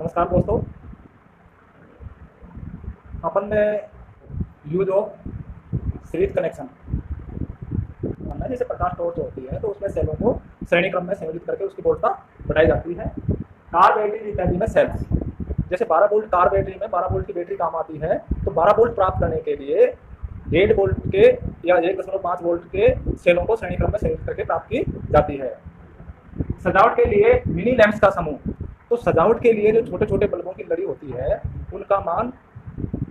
नमस्कार दोस्तों। अपन ने यूज ऑफ सीरीज कनेक्शन ना, जैसे प्रकाश टॉर्च होती है तो उसमें सेलों को श्रेणी क्रम में संयोजित करके उसकी वोल्टता बढ़ाई जाती है। कार बैटरी इत्यादि में सेल्स, जैसे 12 वोल्ट कार बैटरी में 12 वोल्ट की बैटरी काम आती है, तो 12 वोल्ट प्राप्त करने के लिए 1.5 वोल्ट के या 1.5 वोल्ट के सेलों को श्रेणी क्रम में संयोजित करके प्राप्त की जाती है। सजावट के लिए मिनी लैंप्स का समूह, तो सजावट के लिए जो छोटे छोटे बल्बों की लड़ी होती है उनका मान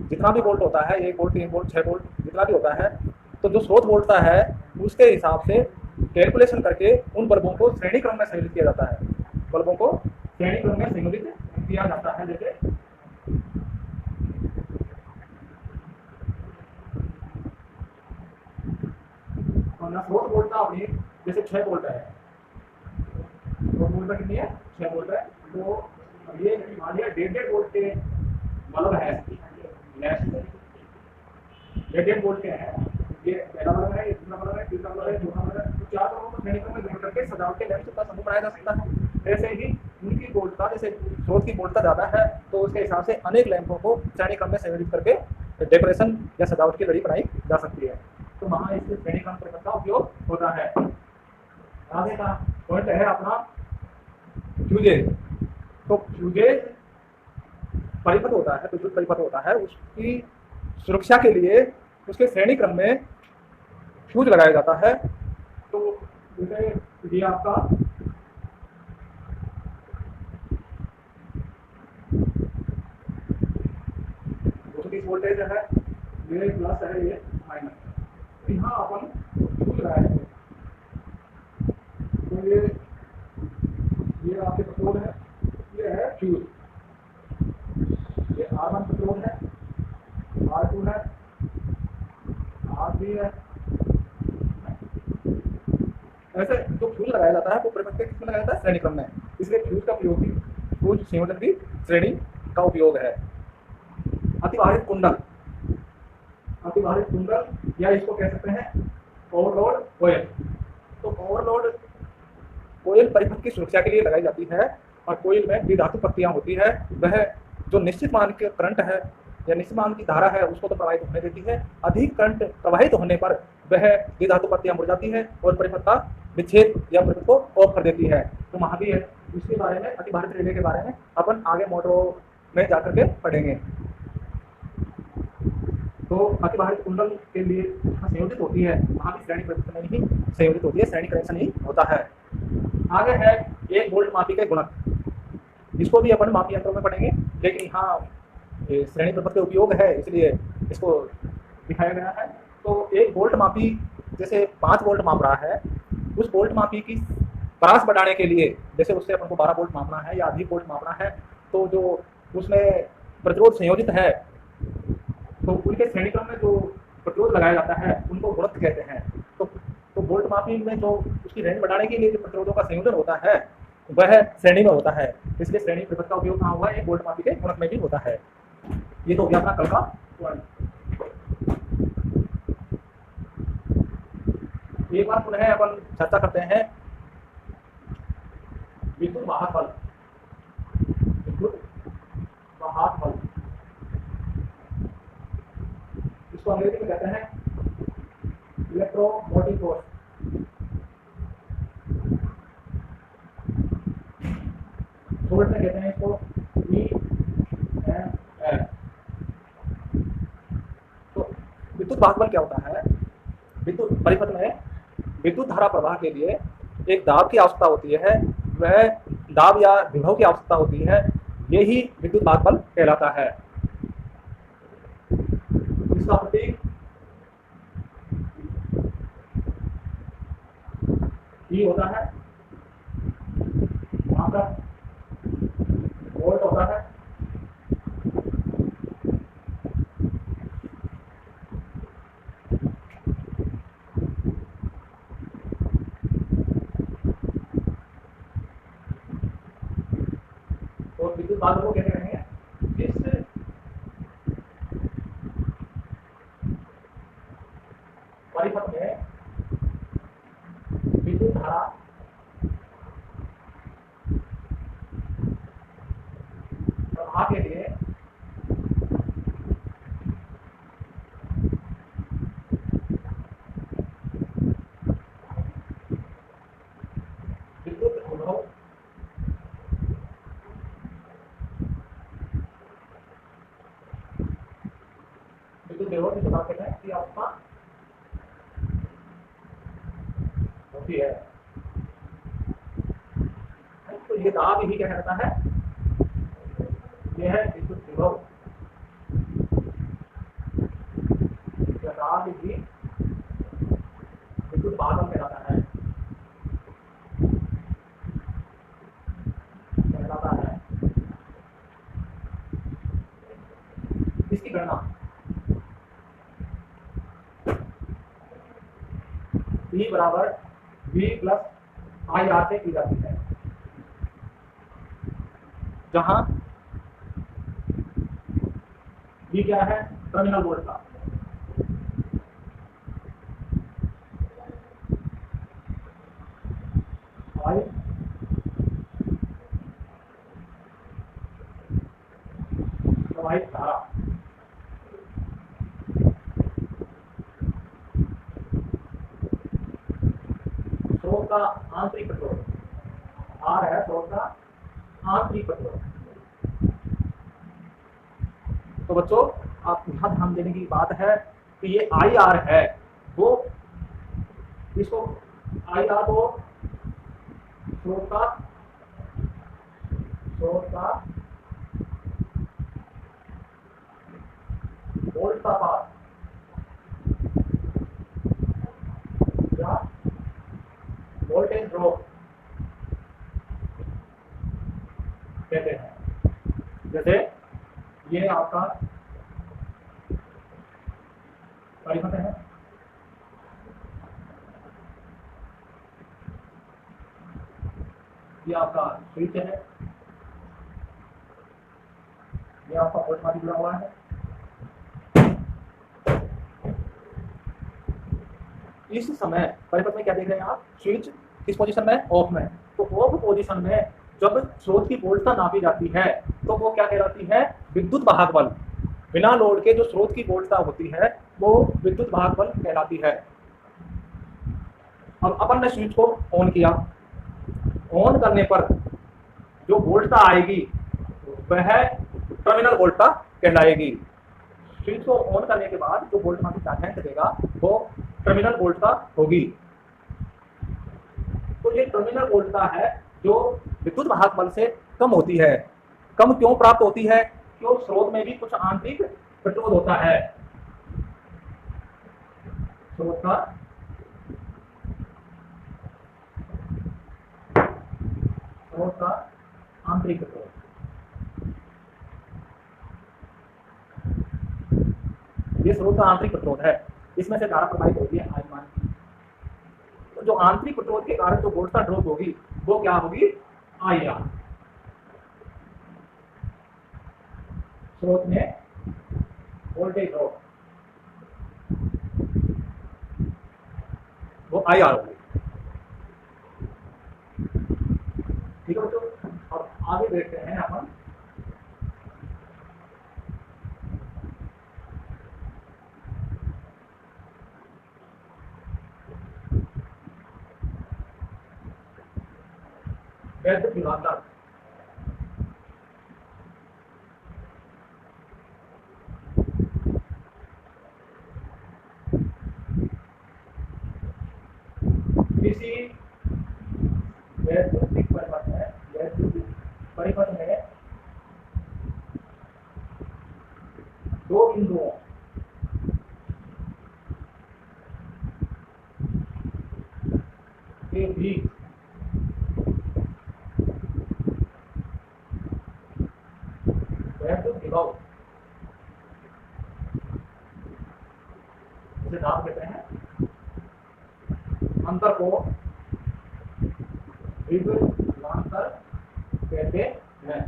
जितना भी वोल्ट होता है, 1 वोल्ट 3 वोल्ट 6 वोल्ट जितना भी होता है, तो जो स्रोत वोल्टता है उसके हिसाब से कैलकुलेशन करके उन बल्बों को श्रेणी क्रम में संयोजित किया जाता है। बल्बों को श्रेणी क्रम में संयोजित किया जाता है। जैसे स्रोत वोल्टता अपनी जैसे 6 वोल्ट है, स्रोत वोल्टता कितनी है? 6 वोल्ट है। तो ये मान लिया 1.5 वोल्ट के बल्ब है, 1.5 वोल्ट के हैं, ये पहला बल्ब है, ये दूसरा बल्ब है, तीसरा बल्ब है, चौथा बल्ब है, तो 4 बल्बों को श्रेणी क्रम में जोड़ करके सजावट के लैंप का समूह बनाया जा सकता है। ऐसे ही उनकी वोल्टता, जैसे स्रोत की वोल्टता ज़्यादा है तो उसके हिसाब से अनेक लैंपों को श्रेणी क्रम में संयोजित करके डेकोरेशन या सजावट की लड़ी बनाई जा सकती है। तो वहाँ इस श्रेणी क्रम परिपथ का उपयोग होता है। आगे का पॉइंट है अपना फ्यूजेज। तो फ्यूजेज परिपथ होता है, विद्युत परिपथ होता है, उसकी सुरक्षा के लिए उसके श्रेणी क्रम में फ्यूज लगाया जाता है। तो जैसे ये आपका 230 वोल्टेज है, ये प्लस है, ये माइनस। यहाँ अपन फ्यूज लगाए हैं, तो ये आपके पेट्रोल है, ये है फ्यूज, ये R1 पेट्रोल है, R2 है, R3 है। ऐसे जो फ्यूज लगाया जाता है वो परिपथ के किसमें लगाया जाता है? श्रेणी क्रम में। इसलिए फ्यूज का उपयोग भी, फ्यूज संयोजन भी श्रेणी का उपयोग है। अतिभारित कुंडल, अतिभारित कुंडल या इसको कह सकते हैं ओवरलोड कोयल। तो ओवरलोड कोयल परिपथ की सुरक्षा के लिए लगाई जाती है और कोयल में द्विधातु पत्तियां होती है। वह जो निश्चित मान के करंट है या निश्चित मान की धारा है उसको तो प्रवाहित होने देती है, अधिक करंट प्रवाहित होने पर वह द्विधातु पत्तियां मुड़ जाती है और परिपथ का विच्छेद या परिपथ को ऑफ कर देती है। तो वहाँ भी है, इसके बारे में अतिभारित रिले के बारे में अपन आगे मोटरों में जाकर के पढ़ेंगे। तो अतिभारित कुंडल के लिए संयोजित होती है, वहाँ भी श्रेणी परिपथ में ही संयोजित होती है, श्रेणी कनेक्शन ही होता है। आगे है 1 वोल्ट मापी के गुणक। इसको भी अपन मापी यंत्रों में पढ़ेंगे, लेकिन यहाँ श्रेणी परिपथ के उपयोग है इसलिए इसको दिखाया गया है। तो 1 वोल्ट मापी जैसे 5 वोल्ट माप रहा है, उस वोल्ट मापी की परास बढ़ाने के लिए, जैसे उससे अपन को 12 वोल्ट मापना है या अधिक वोल्ट मापना है, तो जो उसमें प्रतिरोध संयोजित है तो उनके श्रेणी क्रम में जो प्रतिरोध लगाया जाता है उनको गुणक कहते हैं। तो वोल्ट मापी में जो उसकी रेंज बढ़ाने के लिए जो प्रतिरोधों का संयोजन होता है वह श्रेणी में होता है, इसलिए श्रेणी परिपथ का उपयोग कहाँ हुआ है? 1 वोल्ट मापी के गुणक में भी होता है। ये तो हो गया अपना कल का पॉइंट। एक बार पुनः अपन चर्चा करते हैं विद्युत वाहक बल। विद्युत वाहक बल इसको अंग्रेजी में कहते हैं इलेक्ट्रोमोटिव फोर्स। शॉर्ट में कहते हैं इसको EMF। तो विद्युत वाहक बल क्या होता है? विद्युत परिपथ में विद्युत धारा प्रवाह के लिए एक दाब की आवश्यकता होती है, वह दाब या विभव की आवश्यकता होती है, यही विद्युत वाहक बल कहलाता है। इसका प्रतीक E होता है, वहां का वोल्ट होता है, और विद्युत वाहक को कहते हैं जिस परिपथ में विद्युत धारा प्रवाह के लिए विद्युत विभव की प्रवाह कहते हैं कि आपका होती है। तो ये दाब ही क्या कहता है, यह है विद्युत विभव। दाब ही विद्युत बादल कहलाता है, इसकी गणना E बराबर V प्लस IR से की जाती है, जहां V क्या है, टर्मिनल वोल्ट का, I प्रवाहित धारा, स्रोत का आंतरिक प्रतिरोध, R है स्रोत का आंतरिक प्रतिरोध। तो बच्चों आप यहाँ ध्यान देने की बात है कि ये IR है, वो इसको IR को स्रोत का वोल्ट का पार या वोल्टेज ड्रॉप कहते हैं। जैसे ये आपका परिपथ है, ये आपका स्विच है, ये आपका वोल्टमीटर जुड़ा हुआ है। इस समय परिपथ में क्या देख रहे हैं आप, स्विच किस पोजीशन में, ऑफ में। तो ऑफ पोजीशन में जब स्रोत की वोल्टता नापी जाती है तो वो क्या कहलाती है, विद्युत वाहक बल। बिना लोड के जो स्रोत की वोल्टता होती है वो विद्युत वाहक बल कहलाती है। अब अपन ने स्विच को ऑन किया, ऑन करने पर जो वोल्टता आएगी वह टर्मिनल वोल्टता कहलाएगी। स्विच को ऑन करने के बाद जो वोल्टमीटर चार्ज देगा वो टर्मिनल वोल्टता होगी। तो ये टर्मिनल वोल्टता है जो विद्युत वाहक बल से कम होती है। कम क्यों प्राप्त होती है, क्यों स्रोत में भी कुछ आंतरिक प्रतिरोध होता है, स्रोत का आंतरिक प्रतिरोध। ये स्रोत का आंतरिक प्रतिरोध है, इसमें से धारा प्रवाहित होती है आयमान की। तो जो आंतरिक प्रतिरोध के कारण जो वोल्टता ड्रॉप होगी वो क्या होगी, IR। स्रोत में वोल्टेज ड्रॉप वो IR होगी। ठीक है बच्चों, अब आगे देखते हैं अपन वैद्युत विभवांतर। किसी वैद्युतिक परिपथ में दो बिंदुओं के बीच वैद्युत विभव, इसे दाब कहते हैं, अंतर को विभवांतर कहते हैं।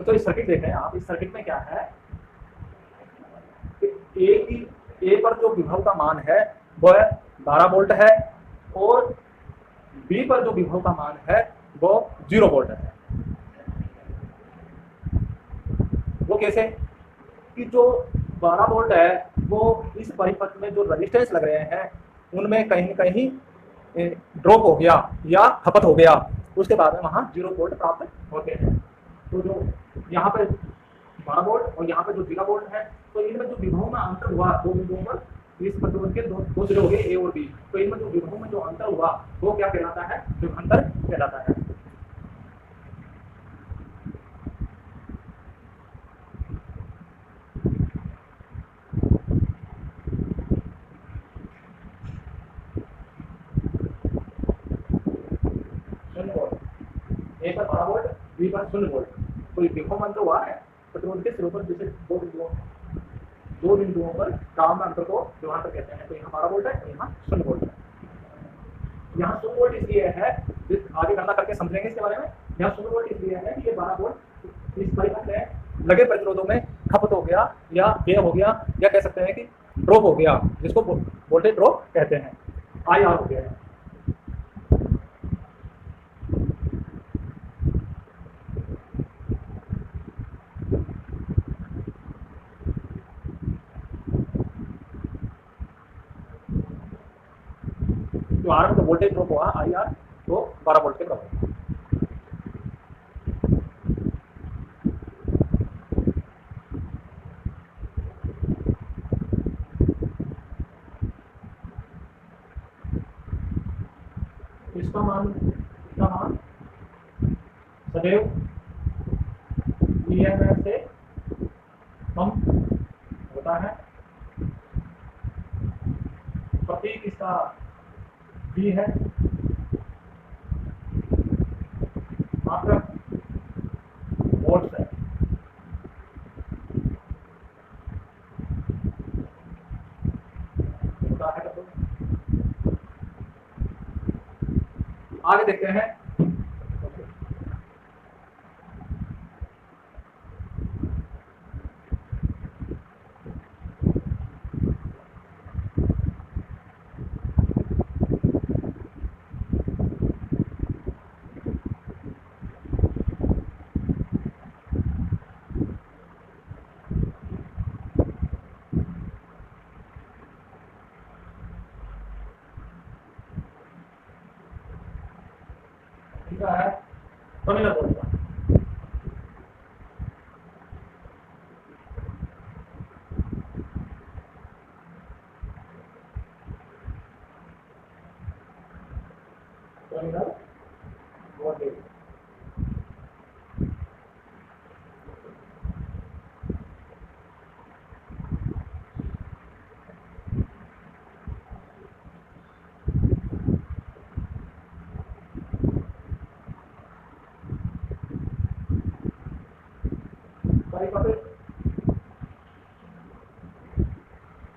तो इस सर्किट देखें आप, इस सर्किट में क्या है कि ए पर जो विभव का मान है वह 12 वोल्ट है और बी पर जो विभव का मान है वो 0 वोल्ट है। वो कैसे कि जो 12 वोल्ट है वो इस परिपथ में जो रेजिस्टेंस लग रहे हैं उनमें कहीं न कहीं ड्रॉप हो गया या खपत हो गया, उसके बाद में वहाँ 0 वोल्ट प्राप्त होते हैं। तो जो यहाँ पे 12 वोल्ट और यहाँ पे जो 0 वोल्ट है, तो इनमें जो विभव में अंतर हुआ दो बिंदुओं पर, इस प्रतिरोध के दो सिरे हो गए ए और बी, तो इनमें जो विभव में जो अंतर हुआ वो क्या कहलाता है? विभवांतर कहलाता है। ए पर 12 वोल्ट, बी पर 0 वोल्ट, तो ये विभव अंतर हुआ है प्रतिरोध के सिरों पर, जैसे दो बिंदुओं पर काम में अंतर को विभवांतर कहते हैं। तो यहाँ 12 वोल्ट है, यहाँ 0 वोल्ट है। यहाँ 0 वोल्ट इसलिए है, आगे गणना करके समझेंगे इसके बारे में। यहाँ 0 वोल्ट इसलिए है कि ये 12 वोल्ट इस परिपथ में लगे प्रतिरोधों में खपत हो गया या व्यय हो गया, या कह सकते हैं कि ड्रॉप हो गया, जिसको वोल्टेज ड्रॉप कहते हैं, IR हो गया है। जो आर में तो वोल्टेज ड्रॉप हुआ IR, तो 12 वोल्ट के बराबर। इसका मान सदैव EMF से कम होता है। प्रतीक इसका V है। मात्रक वोल्ट्स है। आगे देखते हैं। है टर्मिनल वोल्ट का। टर्मिनल वोल्टेज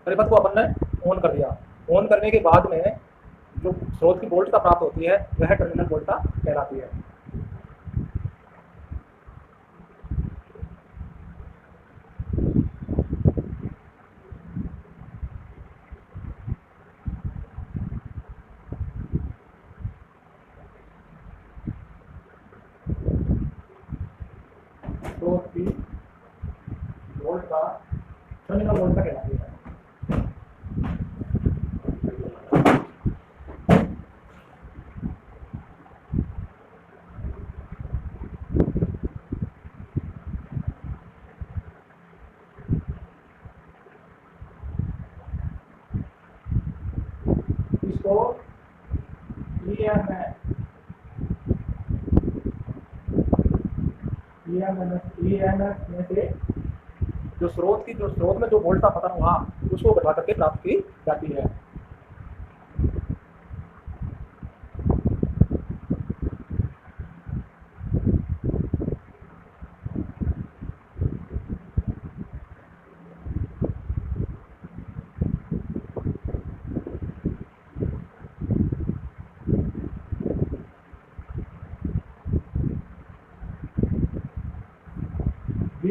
परिपथ को अपन ने ऑन कर दिया। ऑन करने के बाद में जो स्रोत की वोल्टता प्राप्त होती है वह टर्मिनल वोल्टता कहलाती है। स्रोत की वोल्टता टर्मिनल वोल्टता कहलाती है। इसको EMF में से जो स्रोत में जो वोल्टता पतन हुआ उसको घटा करके प्राप्त की जाती है।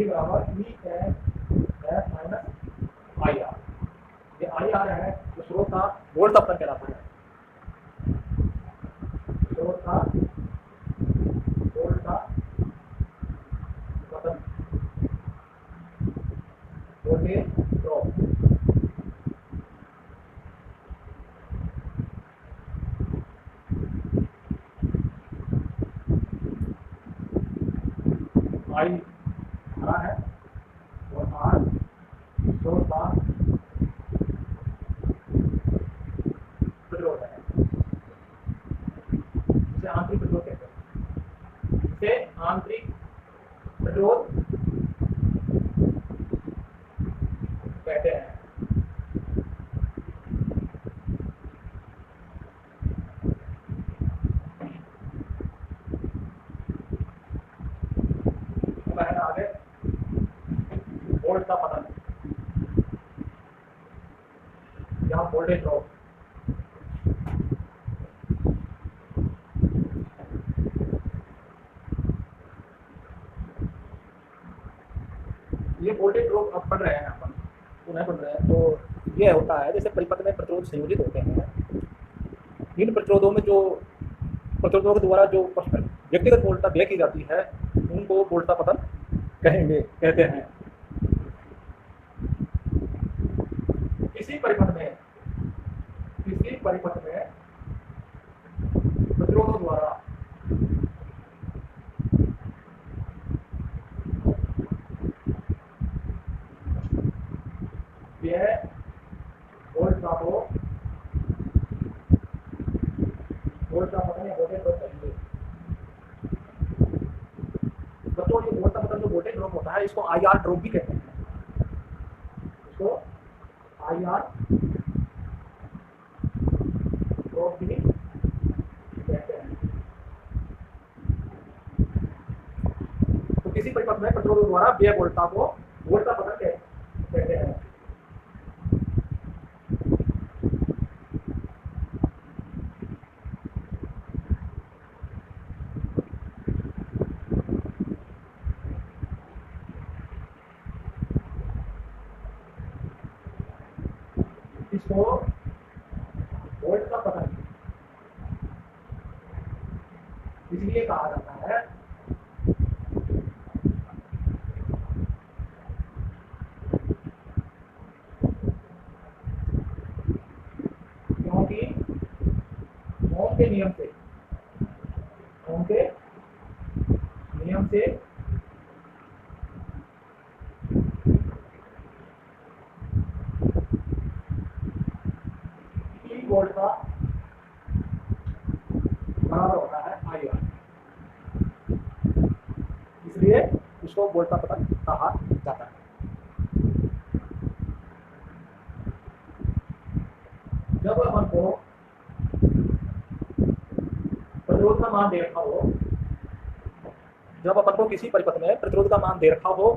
V बराबर E M F minus I R. ये आई आर है जो स्रोत का वोल्ट अपतन कहलाता है। स्रोत का वोल्ट का अपतन, वोल्टेज ड्रॉप। आई हरा है और आर स्रोत का प्रतिरोध है, जिसे आंतरिक प्रतिरोध कहते हैं। इसे आंतरिक प्रतिरोध कहते हैं। आगे वोल्ट का पतन या वोल्टेज ड्रॉप। ये वोल्टेज ड्रॉप अब पढ़ रहे हैं, अपन पुनः पढ़ रहे हैं। तो ये होता है जैसे परिपथ में प्रतिरोध संयोजित होते हैं, इन प्रतिरोधों में जो प्रतिरोधों के द्वारा जो व्यक्तिगत वोल्टता व्यय की जाती है उनको वोल्टता पतन कहते हैं। किसी परिपथ में प्रतिरोधों द्वारा व्यय वोल्टता को वोल्टता पतन या वोल्टेज ड्रॉप कहेंगे। बच्चों ये वोल्टता पतन जो वोल्टेज ड्रॉप होता है इसको आई आर ड्रॉप भी कहते हैं। इसको आई आर ड्रॉप भी कहते हैं। तो किसी परिपथ में प्रतिरोधों द्वारा व्यय वोल्टता को वोल्टता पतन कहते हैं। इसको वोल्ट का पतन इसलिए कहा जाता है क्योंकि ओम के नियम से वोल्ट का बराबर होता है आई आर, इसलिए इसको वोल्ट का पतन कहा जाता है। जब अपन को प्रतिरोध का मान दे रखा हो, जब अपन को किसी परिपथ में प्रतिरोध का मान दे रखा हो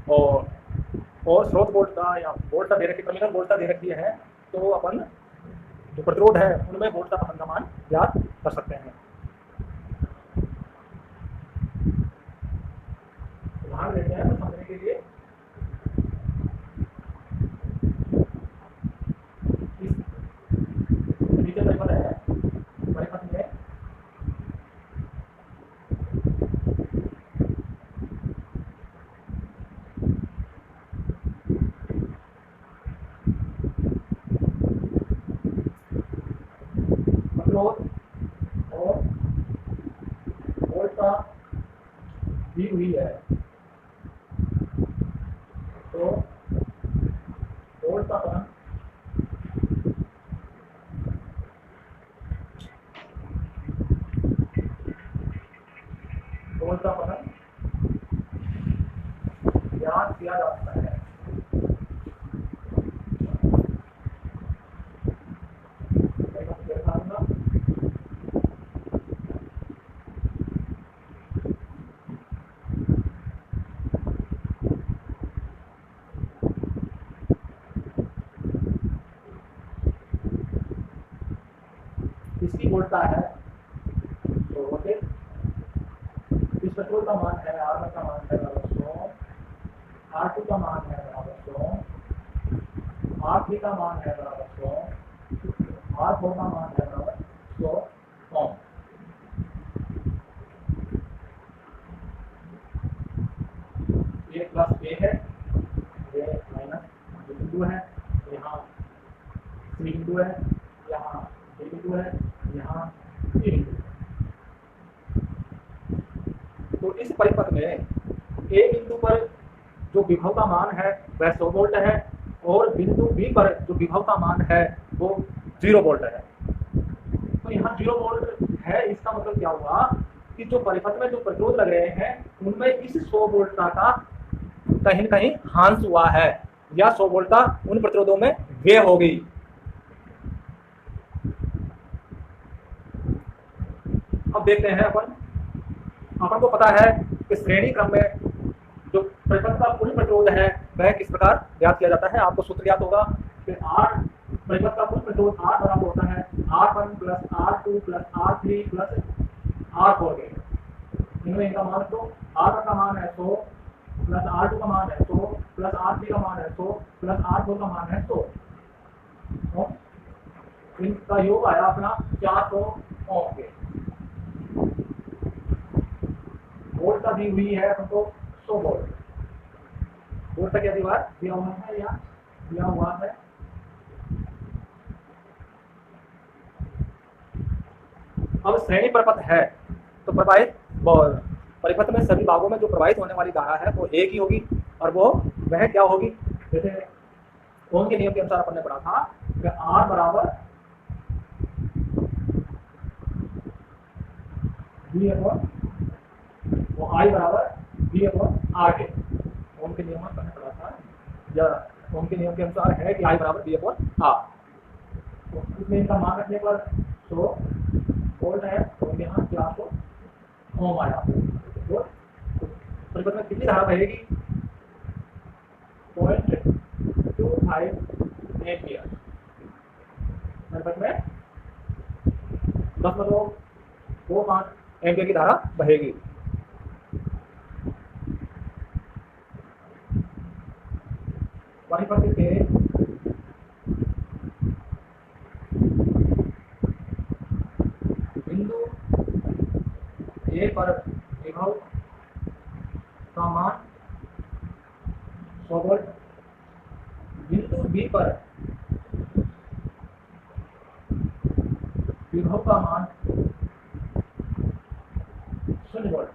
और स्रोत वोल्टता या वोल्टता दे रखी, टर्मिनल वोल्टता दे रखी है, तो अपन जो प्रतिरोध है उनमें वोल्ट का पतन का मान ज्ञात कर सकते हैं। उदाहरण लेते हैं समझने के लिए। नीचे परिपथ है, परिपथ में प्रतिरोध और वोल्टता दी हुई है, तो वोल्ट का पतन ज्ञात किया जा सकता है। इसकी वोल्टता है तो वोल्टेज, इस पेट्रोल का मान है, आर का मान है 100 R2 का मान है बराबर 100, R3 का मान है बराबर 100, R4 का मान है बराबर 100 ओम। ये प्लस ए है, ये माइनस बी बिंदु है, यहाँ सी बिंदु है, यहाँ डी बिंदु है, यहाँ ए बिंदु है। तो इस परिपथ में ए बिंदु पर जो विभव का मान है वह 100 वोल्ट है और बिंदु बी पर जो विभव का मान है वो 0 वोल्ट है। तो यहाँ 0 वोल्ट है, इसका मतलब क्या हुआ कि जो परिपथ में जो प्रतिरोध लग रहे हैं उनमें इस 100 वोल्टता का कहीं न कहीं हांस हुआ है या 100 वोल्टता उन प्रतिरोधों में व्यय होगी। अब देखते हैं अपन को पता है कि श्रेणी क्रम में जो परिपथ का कुल प्रतिरोध है वह किस प्रकार ज्ञात किया जाता है। आपको सूत्र याद होगा कि R परिपथ का कुल प्रतिरोध R बराबर होता है R1 plus R2 plus R3 plus R4 के। इनमें इनका मान तो R1 का मान है 100 प्लस R2 का मान है 100 प्लस R3 का मान है 100 प्लस R4 का मान है 100। इनका योग आया अपना 400 ओम के। वोल्ट का दी हुई है अपन को 100 वोल्ट। वोल्ट का क्या दिया हुआ है या दिया हुआ है अब श्रेणी परिपथ है तो प्रवाहित परिपथ में सभी भागों में जो प्रवाहित होने वाली धारा है वो एक ही होगी और वह क्या होगी, जैसे ओम के नियम के अनुसार अपन ने पढ़ा था कि R बराबर V अपॉन वो I बराबर V अपॉन R है। ओम के नियम अपन ने पढ़ा था या ओम के नियम के अनुसार है कि I बराबर V अपॉन R। तो इसमें इनका मान रखने पर 100 वोल्ट है और यहाँ 400 ओम आया। तो परिपथ में कितनी धारा बहेगी 0.25 एम्पियर। परिपथ में 10.25 एम्पियर की धारा बहेगी। परिपथ के बिंदु ए पर विभव का मान 100 वोल्ट, बिंदु बी पर विभव का मान 0 वोल्ट।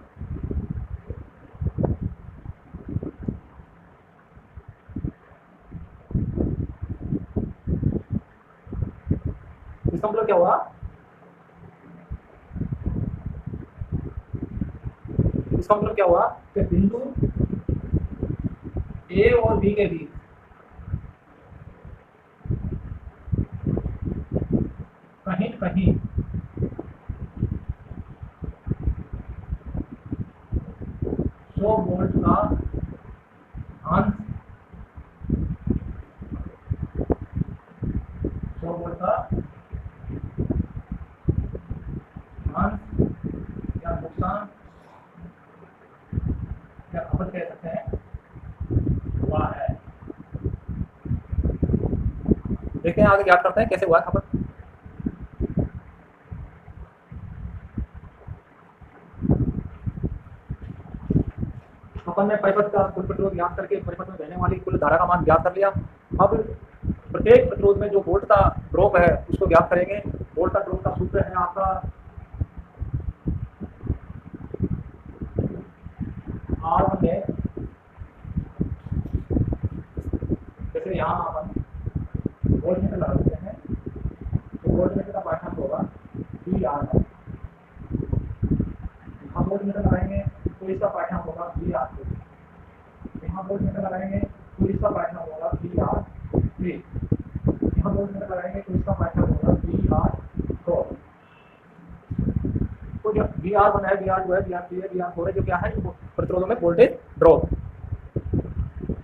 इसका मतलब क्या हुआ, इसका मतलब क्या हुआ कि बिंदु ए और बी के बीच कहीं कहीं 100 वोल्ट का अंश 100 वोल्ट का अंश या नुकसान या खपत कह सकते हैं हुआ है। देखते हैं आगे क्या करते हैं कैसे हुआ खपत। अपन ने परिपथ का कुल प्रतिरोध ज्ञात करके परिपथ में बहने वाली कुल धारा का मान ज्ञात कर लिया। अब प्रत्येक प्रतिरोध में जो वोल्ट का ड्रॉप है उसको ज्ञात करेंगे। वोल्ट का ड्रॉप का सूत्र है आपका R1 है, जैसे यहाँ अपन वोल्ट मीटर लगा देते हैं तो वोल्ट मीटर का पाठ्यांक होगा VR1। हम वोल्ट मीटर लगाएंगे तो इसका पाठ्यांक होगा VR2। यहाँ वोल्ट मीटर लगाएंगे तो इसका पाठ्यांक होगा VR3। यहाँ वोल्ट मीटर लगाएंगे तो इसका पाठ्यांक होगा VR4। तो जो VR1 है, VR2 है, VR3 है, VR4 है, जो क्या है प्रतिरोधों में वोल्टेज ड्रॉप।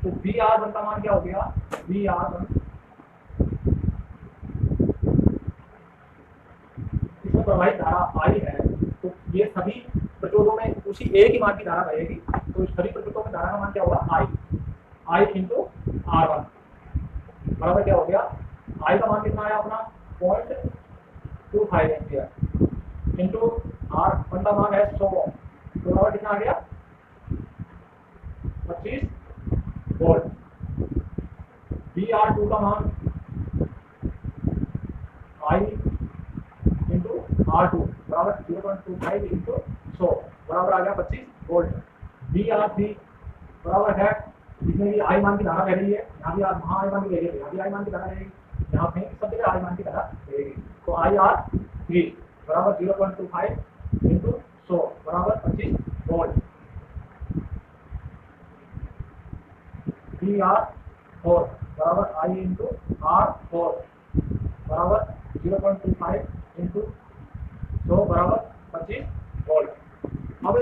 तो VR1 का मान क्या हो गया, VR1 इसमें प्रवाहित धारा I है तो ये सभी प्रतिरोधों में उसी एक ही मान की धारा बहेगी। तो सभी प्रतिरोधों में धारा का मान क्या होगा I। आई इंटू R1 बराबर क्या हो गया, आई का मान कितना आया अपना 0.25 एम्पियर इंटू R1 का मान है 100 ओम, तो बराबर कितना आ गया 25 वोल्ट। VR2 का मान आई इंटू R2 बराबर 0.25 इंटू 100 बराबर आ गया 25 वोल्ट। VR3 बराबर है, इसमें भी आई मान की धारा बह रही है, यहाँ भी वहाँ आई मान की बह रही है, यहाँ भी आई मान की धारा रहेगी, यहाँ पे सब जगह आई मान की धारा रहेगी, तो IR3 बराबर 0.25 इंटू 100 बराबर 25 वोल्ट। VR4 बराबर आई इंटू R4 बराबर 0.25 इंटू 100 बराबर 25 वोल्ट। अब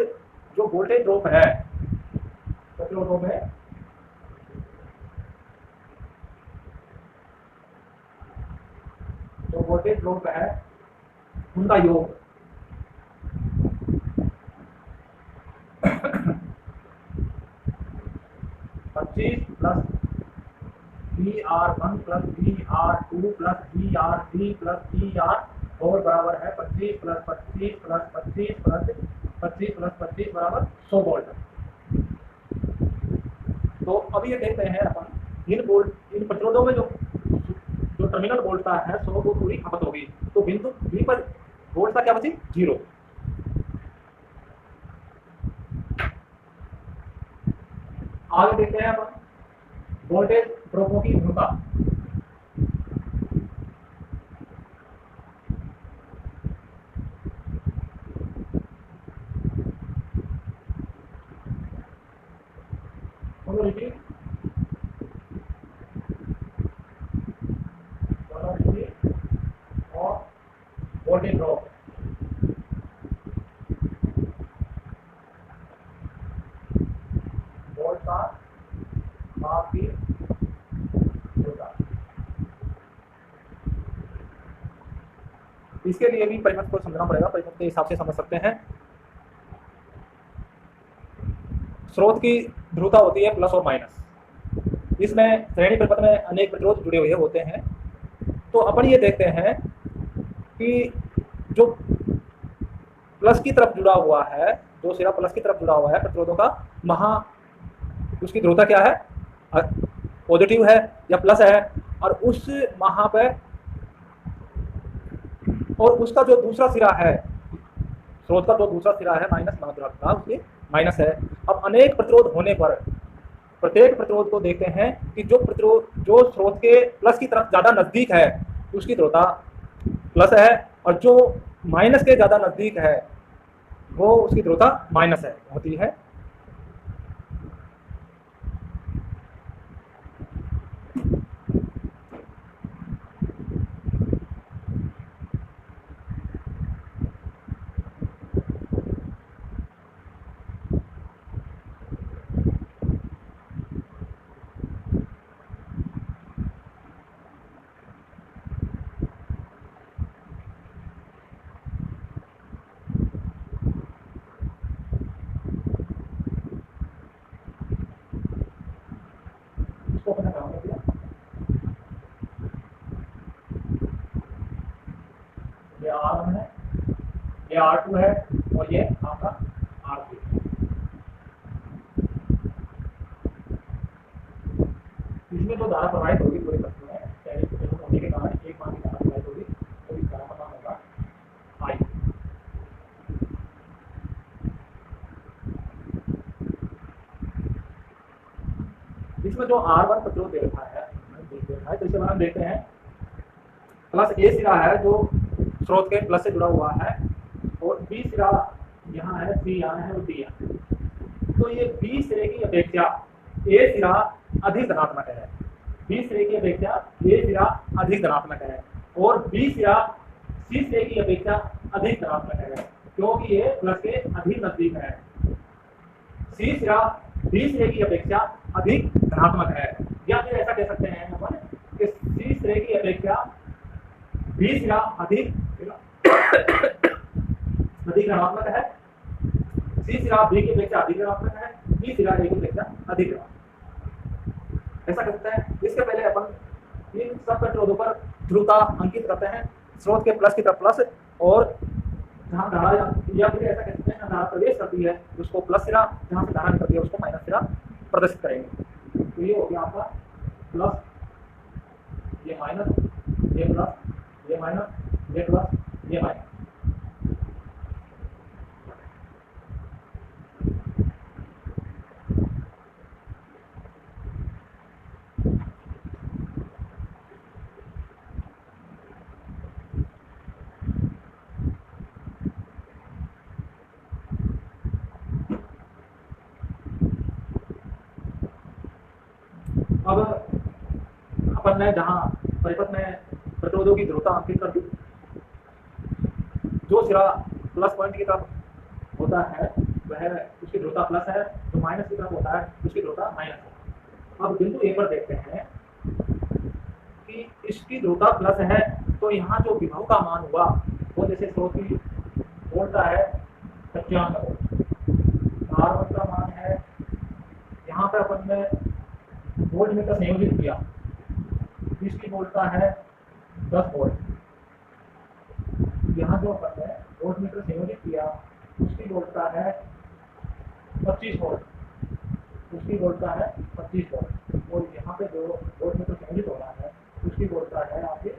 जो वोल्टेज ड्रॉप है, प्रतिरोधों में जो वोल्टेज ड्रॉप है उनका योग 25 plus VR1 plus VR2 plus VR3 plus VR4 बराबर है 25 प्लस 25 प्लस 25 प्लस 25 प्लस 25 बराबर 100 वोल्ट। तो अभी ये देखते हैं अपन इन प्रतिरोधों में जो टर्मिनल वोल्टता है 100 को पूरी खपत होगी, तो बिंदु बी पर वोल्टता क्या बची 0। आगे देखते हैं अपन वोल्टेज ड्रॉपों की भिन्नता। और वोल्टेज ड्रॉप वोल्ट का माप की भिन्नता। इसके लिए भी परिपथ को समझना पड़ेगा, परिपथ के हिसाब से समझ सकते हैं। स्रोत की ध्रुवता होती है प्लस और माइनस, इसमें श्रेणी परिपथ में अनेक प्रतिरोध जुड़े हुए होते हैं। तो अपन ये देखते हैं कि जो प्लस की तरफ जुड़ा हुआ है, जो सिरा प्लस की तरफ जुड़ा हुआ है प्रतिरोधों का, वहाँ उसकी ध्रुवता क्या है, पॉजिटिव है या प्लस है, और उस वहाँ पे और उसका जो दूसरा सिरा है, स्रोत का जो दूसरा सिरा है माइनस मात्रा उसकी माइनस है। अब अनेक प्रतिरोध होने पर प्रत्येक प्रतिरोध को देखते हैं कि जो प्रतिरोध जो स्रोत के प्लस की तरफ ज़्यादा नज़दीक है उसकी ध्रुवता प्लस है, और जो माइनस के ज़्यादा नज़दीक है वो उसकी ध्रुवता माइनस है होती है। ये R1 है, ये R2 है, और ये आपका R3 है। इसमें जो धारा प्रवाहित होगी पूरे तत्व में होने के कारण एक मान की धारा प्रवाहित होगी, तो इस धारा का नाम होगा I। इसमें जो R1 प्रतिरोध दे रखा है, तो इसे हम देखते हैं प्लस ए सिरा है जो स्रोत के प्लस से जुड़ा हुआ है, और बी सिरा यहाँ है, सी यहाँ है और डी यहाँ है। तो ये बी सिरे की अपेक्षा ए सिरा अधिक धनात्मक है, बी सिरे की अपेक्षा ए सिरा अधिक धनात्मक है, और बी सिरा सी सिरे की अपेक्षा अधिक धनात्मक है, क्योंकि ये प्लस के अधिक नजदीक है। सी सिरा बी सिरे की अपेक्षा अधिक धनात्मक है, या फिर ऐसा कह सकते हैं अपन कि सी सिरे की अपेक्षा बी सिरा अधिक धनात्मक है, सी सिरा बी की अपेक्षा अधिक धनात्मक है, बी सिरा ए की अपेक्षा अधिक धनात्मक। ऐसा कर सकते हैं। इसके पहले अपन इन सब प्रतिरोधों पर ध्रुवता अंकित करते हैं, स्रोत के प्लस की तरफ प्लस, और जहाँ धारा या फिर ऐसा कहते हैं धारा प्रवेश करती है उसको प्लस सिरा, जहाँ से धारा निकलती है उसको माइनस सिरा प्रदर्शित करेंगे। तो ये हो गया आपका प्लस, ये माइनस, ये प्लस, ये माइनस, ये प्लस, ये माइनस। अब अपन ने जहाँ परिपथ में प्रतिरोधों की ध्रुवता अंकित कर दी, जो सिरा प्लस पॉइंट की तरफ होता है वह उसकी ध्रुवता प्लस है, जो माइनस की तरफ होता है उसकी ध्रुवता माइनस है। अब बिंदु ए पर देखते हैं कि इसकी ध्रुवता प्लस है, तो यहाँ जो विभव का मान हुआ वो जैसे स्रोत की वोल्ट का है 95 वोल्ट, R1 का मान है, यहाँ पे अपन ने वोल्ट मीटर संयोजित किया, इसकी वोल्ट का है 10 वोल्ट। यहाँ जो अपन ने वोल्ट मीटर संयोजित किया उसकी वोल्ट का है 25 वोल्ट, उसकी वोल्ट का है 25 वोल्ट, और यहाँ पे जो वोल्ट मीटर संयोजित हो रहा है उसकी वोल्ट का है आपके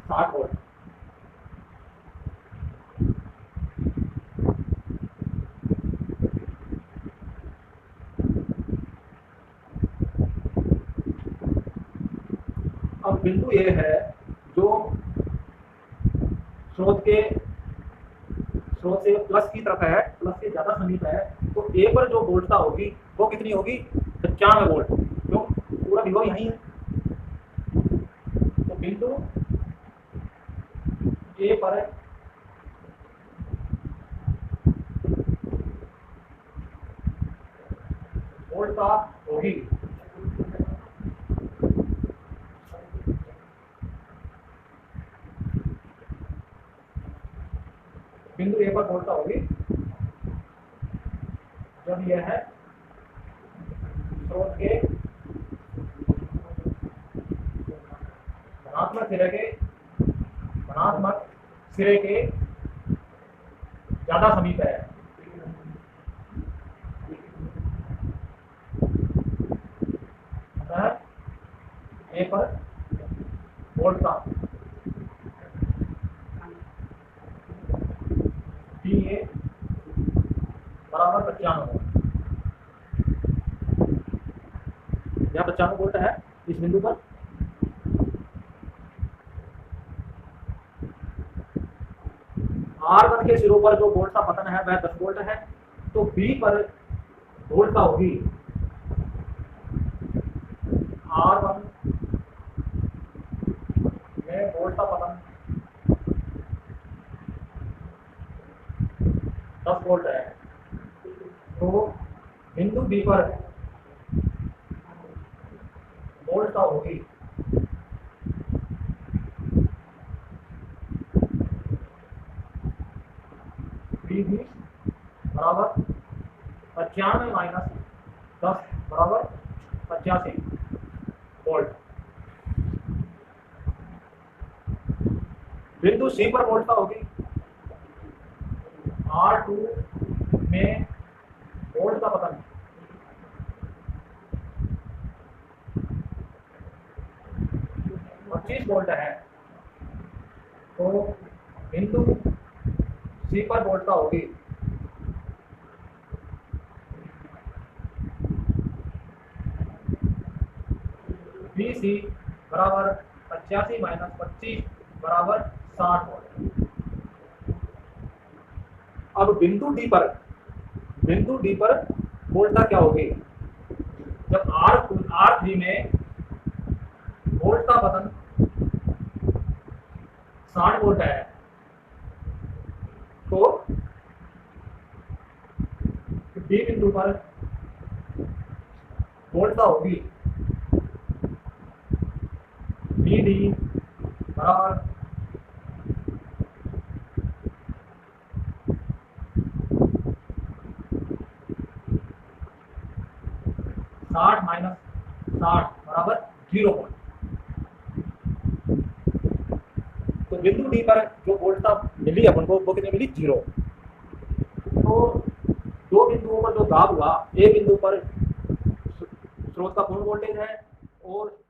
60 वोल्ट। अब बिंदु ये है जो स्रोत से प्लस की तरफ है, प्लस से ज्यादा समीप है, तो ए पर जो वोल्टता होगी वो कितनी होगी 95 वोल्ट, क्यों पूरा विभव यही है। तो बिंदु ए पर वोल्टता होगी बिंदु ए पर वोल्टता होगी जब यह है स्रोत के धनात्मक सिरे के ज्यादा समीप है। अतः ए पर वोल्टता VA बराबर 95 वोल्ट, यह 95 वोल्ट है इस बिंदु पर। R1 के सिरों पर जो वोल्ट का पतन है वह 10 वोल्ट है, तो B पर वोल्टता होगी R1 में वोल्ट का पतन 10 वोल्ट है, तो बिंदु बी पर वोल्टता होगी VB बराबर 95 माइनस 10 बराबर 85 वोल्ट। बिंदु सी पर वोल्टता होगी R2 में वोल्ट का पतन 25 वोल्ट है, तो बिंदु सी पर वोल्टता होगी VC बराबर 85 माइनस 25 बराबर 60 वोल्ट। अब बिंदु डी पर वोल्टता क्या होगी जब R3 में वोल्ट का पतन 60 वोल्ट है, तो डी बिंदु पर वोल्टता होगी VD बराबर 60 नॉट बराबर 0 वोल्ट। तो बिंदु डी पर जो वोल्टता मिली अपन को वो कितनी मिली 0। तो दो बिंदुओं पर जो दाब हुआ, एक बिंदु पर स्रोत का पूर्ण वोल्टेज है और